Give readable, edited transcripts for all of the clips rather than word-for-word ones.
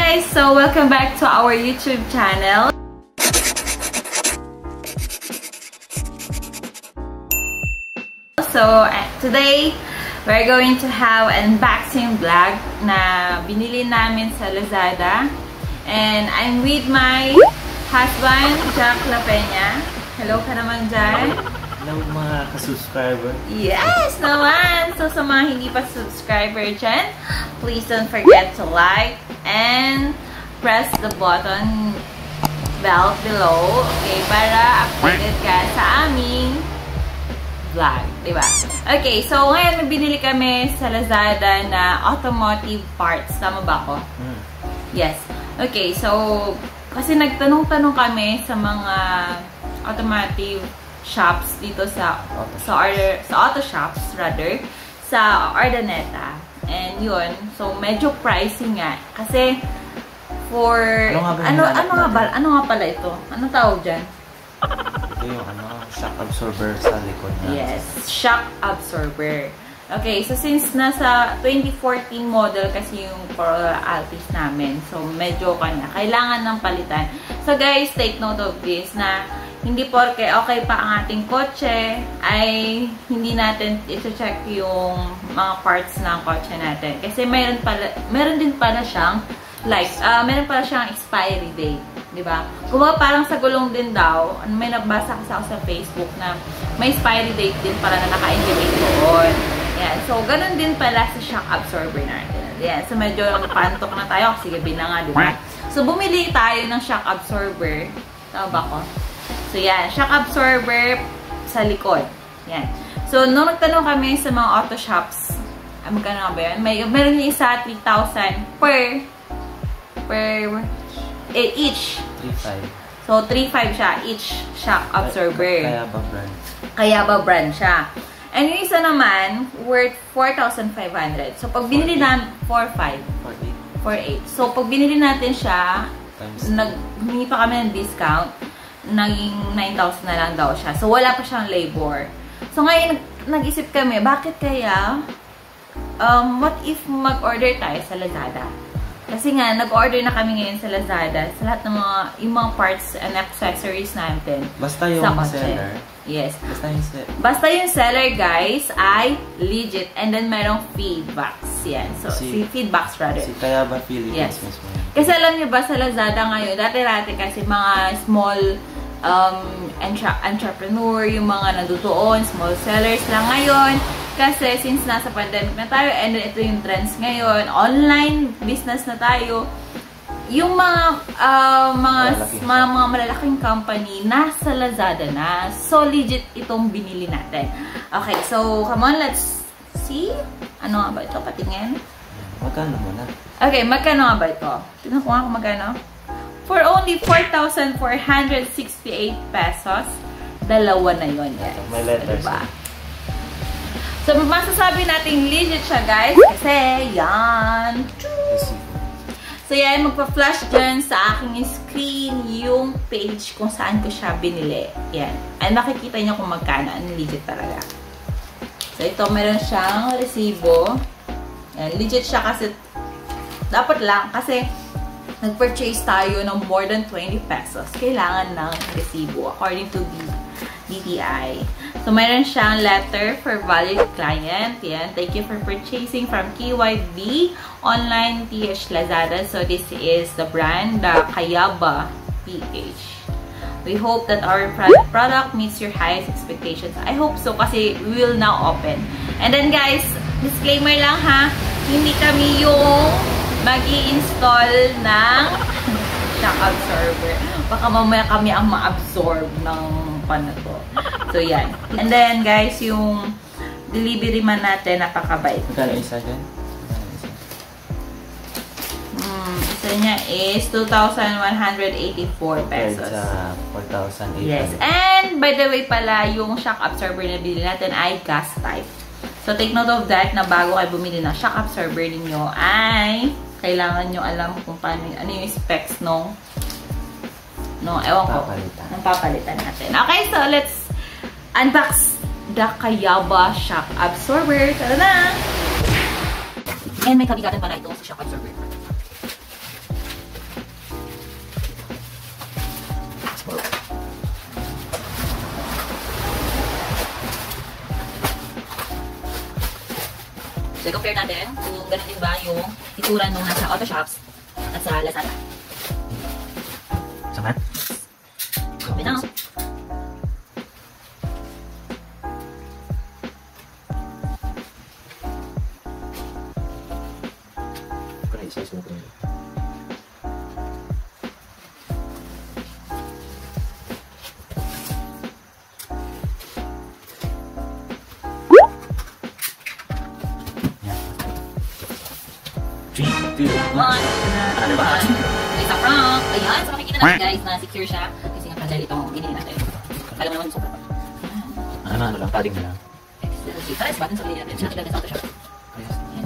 guys! So, welcome back to our YouTube channel. So, today, we're going to have an unboxing vlog na binili namin sa Lazada. And I'm with my husband, gonzales-lapeña. Hello ka naman dyan. Hello mga ka-subscriber. Yes naman! So, sa mga hindi pa subscriber dyan, please don't forget to like and press the button bell below, okay, para updated ka sa aming vlog, diba? Okay, so ngayon may binili kami sa Lazada na automotive parts. Tama ba ako? Yes. Okay, so kasi nagtanong-tanong kami sa mga automotive shops dito sa auto shops rather sa Ordaneta. And yun, so medyo pricey nga kasi for ano nga pala ito? Anong tawag diyan? Ito yung shock absorber sa likod na. Yes, shock absorber. Okay, so since nasa 2014 model kasi yung Corolla Altis namin, so medyo kailangan ng palitan. So guys, take note of this na hindi porke okay pa ang ating kotse ay hindi natin i-check yung mga parts ng kotse natin. Kasi meron din pala siyang meron pala siyang expiry date, di ba? Kung parang sa gulong din daw, may nabasa kasi ako sa Facebook na may expiry date din para na naka-indicate doon. Yan. So, ganun din pala sa shock absorber natin. Yan. So, medyo pantok na tayo kasi gabi na nga, di ba? So, bumili tayo ng shock absorber. Tama ba ko? So, yan. Shock absorber sa likod. Yan. So, nung nagtanong kami sa mga auto shops, magkano ba yan? Meron yung isa 3,000 per each. 3,500. So, 3,500 siya, each shock absorber. Kaya ba brand siya. And yung isa naman, worth 4,500. So, pag binili natin, 4,800. So, pag binili natin siya, humingi pa kami ng discount, naging 9,000 na lang daw siya. So, wala pa siyang labor. So, ngayon, nag-isip kami, bakit kaya, what if mag-order tayo sa Lazada? Kasi nga, nag-order na kami ngayon sa Lazada sa lahat ng yung mga parts and accessories natin. Basta yung seller. Yes. Basta yung seller, guys, ay legit. And then, merong feedbacks. Yan. So, feedbacks rather. Kaya ba Philippines mismo? Kasi alam niyo ba, sa Lazada ngayon, dati-dati kasi mga small entrepreneur, yung mga nadutuon, small sellers lang ngayon. Kasi since nasa pandemic na tayo, and ito yung trends ngayon, online business na tayo, yung mga malalaking company nasa Lazada na. So, legit itong binili natin. Okay, so, come on, let's see. Ano nga ba ito? Patingin. Magkano muna? Okay, magkano nga ba ito? Tignan ko nga kung magkano. For only 4,468 pesos, dalawa na yun, guys. May letters. Diba? So, masasabi natin legit siya, guys. Kasi, yan. So, yan. Magpa-flash dyan sa aking screen yung page kung saan ko siya binili. Yan. And makikita nyo kung magkano. Ang legit talaga. So, ito, meron siyang resibo. Yan. Legit siya kasi, dapat lang. Kasi, nag-purchase tayo ng more than 20 pesos. Kailangan ng resibo according to the DTI. So, mayroon siyang letter for valued client. Yan. Thank you for purchasing from KYB Online TH Lazada. So, this is the brand, the Kayaba PH. We hope that our product meets your highest expectations. I hope so kasi we will now open. And then, guys, disclaimer lang ha, hindi kami yung mag-i-install ng shock absorber. Baka mamaya kami ang ma-absorb ng pan na to. So, yan. And then, guys, yung delivery man natin, napakabait. Magkano isa dyan? Isa niya is 2,184 pesos. Sa 4,800. Yes. And, by the way pala, yung shock absorber na binili natin ay gas type. So, take note of that na bago kayo bumili ng shock absorber ninyo ay kailangan nyo alam kung paano, ano yung specs nung ewan ko, nang papalitan natin. Okay, so let's unbox the Kayaba shock absorber. Tara na! And may kabigatan pala itong shock absorber. So, compare natin kung ganun din ba yung itsura nung nasa auto shops at sa Lazada. Samat? Sabi na. Size mo ko yun. It's a prank. Ayan, so makikita natin guys na secure siya. Kasi nga fragile itong binili natin. Alam mo naman super pa. Ano lang, padding na lang. Excellent. Tara, button sa binili natin. Siya natin sa auto shop.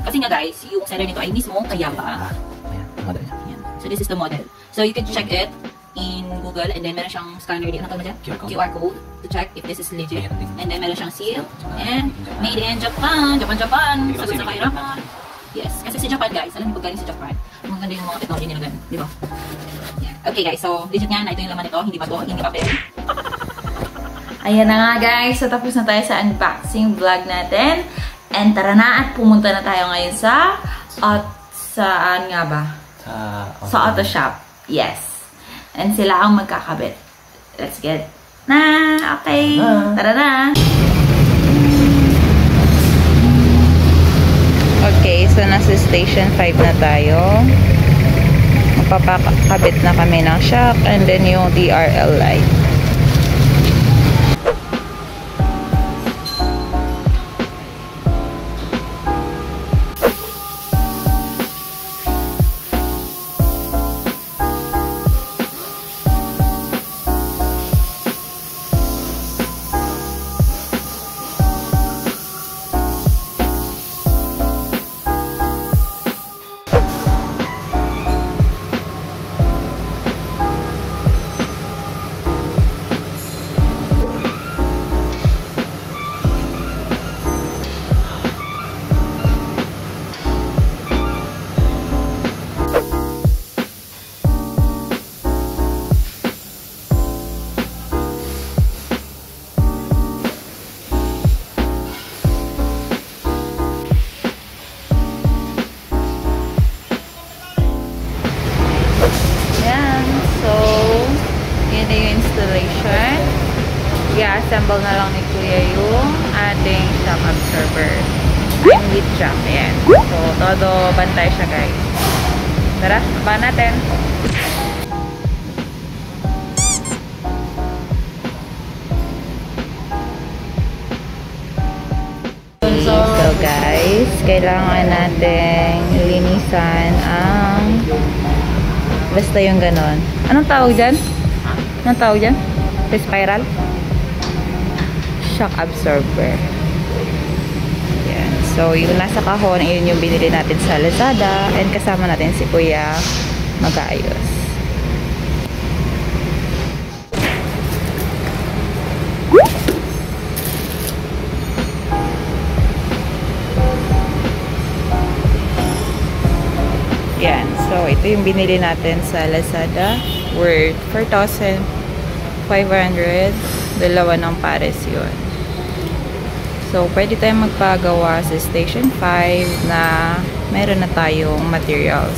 Kasi nga guys, yung seller nito ay mismo kayaba. Ayan, ang model niya. Ayan. So this is the model. So you can check it in Google and then meron siyang scanner dito. Ano tawag na dyan? QR code to check if this is legit. And then meron siyang seal. And made in Japan. Japan. Sagot sa kahirapan. Yes. Kasi si Japan guys, alam niyo pag galing si Japan, maganda yung mga technology nila ganun. Di ba? Yeah. Okay guys, so legit nga na ito yung laman nito. Hindi ba ito? Hindi papel. Ayan na nga guys. So tapos na tayo sa unboxing vlog natin. And tara na at pumunta na tayo ngayon sa saan nga ba? Sa auto shop. Yes. And sila ang magkakabit. Let's get na. Okay. Tara na. Okay, so nasa station 5 na tayo. Magpapakabit na kami ng shock and then yung DRL light. I-assemble na lang ni Kuya yung ating shock absorber. I'm with shock. Ayan. So, todo bantay siya guys. Tara, abangan natin. So guys, kailangan natin linisan ang basta yung ganon. Anong tawag dyan? Anong tawag dyan? Spiral? Shock absorber. Yan. So, yung nasa kahon, yun yung binili natin sa Lazada. And kasama natin si Kuya mag-aayos. Yan. So, ito yung binili natin sa Lazada. Worth 4,500. Dalawa ng pares yun. So, pwede tayong magpagawa sa Station 5 na meron na tayong materials.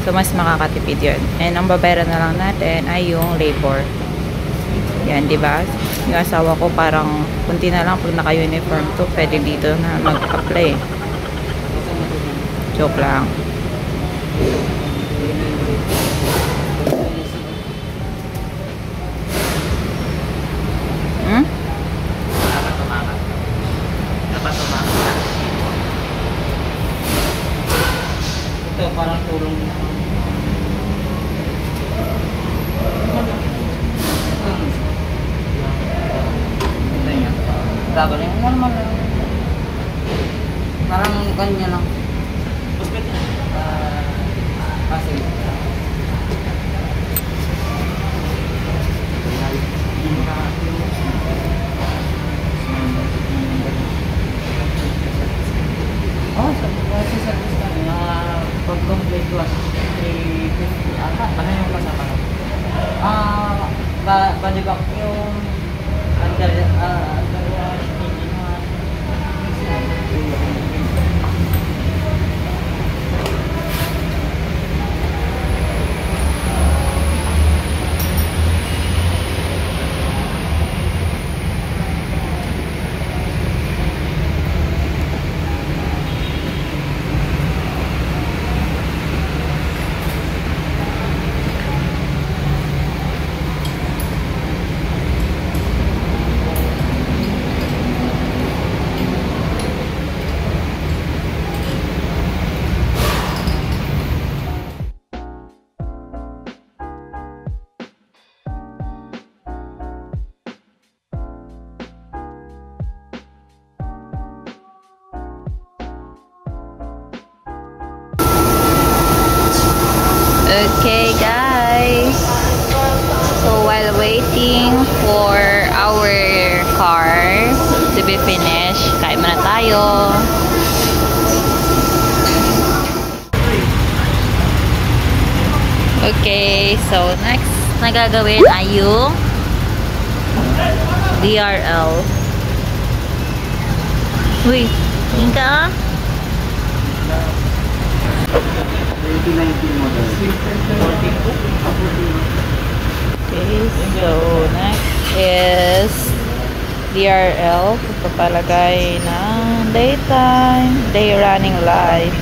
So, mas makakatipid yun. And ang babayaran na lang natin ay yung labor. Yan, diba? Yung asawa ko parang kunti na lang pag naka-uniform to, pwede dito na mag-apply. Joke lang. Parang tulong gagawin yung normal lang parang kanya lang kasi sa pag-complete ko 350 ata. Ano yung kasama? Balibak yung Okay, guys. So while waiting for our car to be finished, kain muna tayo. Okay, so next na gagawin ay yung DRL. Uy, tingin ka? 2019 model. Okay, so next is DRL. Papalagay ng daytime, day running light.